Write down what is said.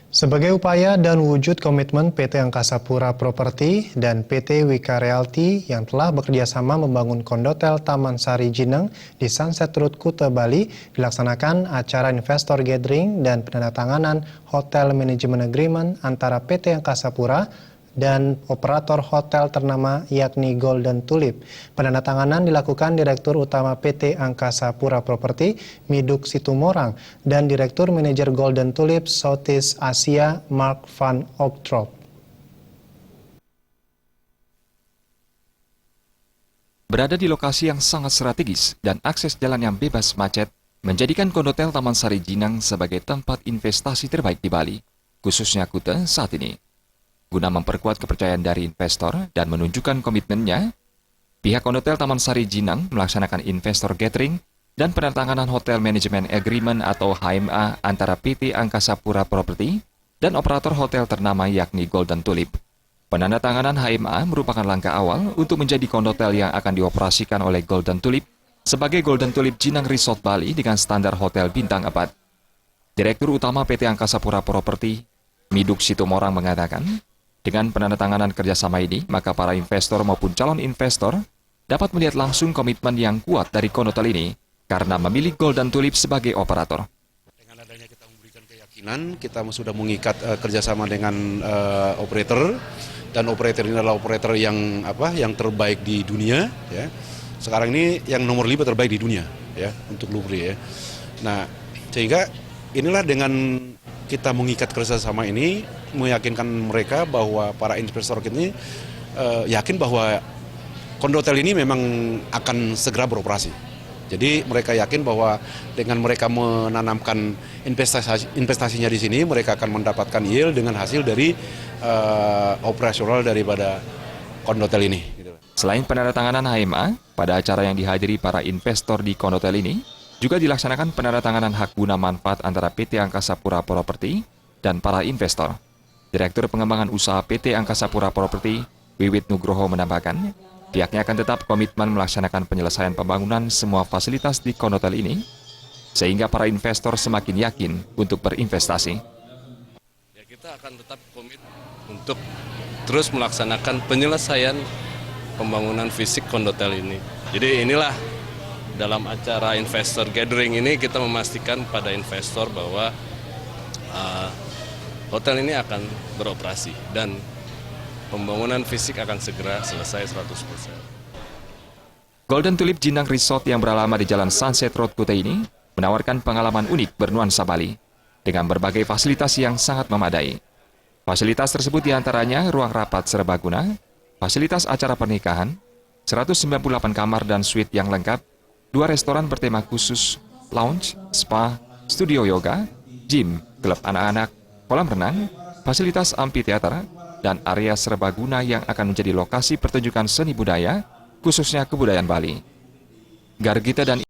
Sebagai upaya dan wujud komitmen PT Angkasa Pura Property dan PT Wika Realty yang telah bekerjasama membangun kondotel Taman Sari Jineng di Sunset Road, Kuta, Bali, dilaksanakan acara investor gathering dan penandatanganan Hotel Management Agreement antara PT Angkasa Pura dan operator hotel ternama yakni Golden Tulip. Penandatanganan dilakukan Direktur Utama PT Angkasa Pura Property, Miduk Situmorang, dan Direktur Manajer Golden Tulip Southeast Asia, Mark van Optrop. Berada di lokasi yang sangat strategis dan akses jalan yang bebas macet, menjadikan kondotel Taman Sari Jineng sebagai tempat investasi terbaik di Bali, khususnya Kuta saat ini. Guna memperkuat kepercayaan dari investor dan menunjukkan komitmennya, pihak kondotel Taman Sari Jineng melaksanakan investor gathering dan penandatanganan Hotel Management Agreement atau HMA antara PT Angkasa Pura Property dan operator hotel ternama yakni Golden Tulip. Penandatanganan HMA merupakan langkah awal untuk menjadi kondotel yang akan dioperasikan oleh Golden Tulip sebagai Golden Tulip Jineng Resort Bali dengan standar hotel bintang 4. Direktur Utama PT Angkasa Pura Property, Miduk Situmorang mengatakan, dengan penandatanganan kerjasama ini, maka para investor maupun calon investor dapat melihat langsung komitmen yang kuat dari kondotel ini karena memilih Golden Tulip sebagai operator. Dengan adanya kita memberikan keyakinan, kita sudah mengikat kerjasama dengan operator, dan operator ini adalah operator yang terbaik di dunia. Ya. Sekarang ini yang nomor 5 terbaik di dunia ya untuk luxury ya. Nah, sehingga inilah dengan kita mengikat kerjasama ini, meyakinkan mereka bahwa para investor ini yakin bahwa kondotel ini memang akan segera beroperasi. Jadi mereka yakin bahwa dengan mereka menanamkan investasinya di sini, mereka akan mendapatkan yield dengan hasil dari operasional daripada kondotel ini. Selain penandatanganan HMA, pada acara yang dihadiri para investor di kondotel ini, juga dilaksanakan penandatanganan hak guna manfaat antara PT Angkasa Pura Property dan para investor. Direktur Pengembangan Usaha PT Angkasa Pura Property, Wiwit Nugroho menambahkan, pihaknya akan tetap komitmen melaksanakan penyelesaian pembangunan semua fasilitas di kondotel ini, sehingga para investor semakin yakin untuk berinvestasi. Ya, kita akan tetap komit untuk terus melaksanakan penyelesaian pembangunan fisik kondotel ini. Jadi inilah dalam acara investor gathering ini kita memastikan pada investor bahwa hotel ini akan beroperasi dan pembangunan fisik akan segera selesai 100%. Golden Tulip Jineng Resort yang beralamat di Jalan Sunset Road Kuta ini menawarkan pengalaman unik bernuansa Bali dengan berbagai fasilitas yang sangat memadai. Fasilitas tersebut diantaranya ruang rapat serbaguna, fasilitas acara pernikahan, 198 kamar dan suite yang lengkap, 2 restoran bertema khusus, lounge, spa, studio yoga, gym, klub anak-anak, kolam renang, fasilitas amphitheater, dan area serbaguna yang akan menjadi lokasi pertunjukan seni budaya, khususnya kebudayaan Bali. Gargita dan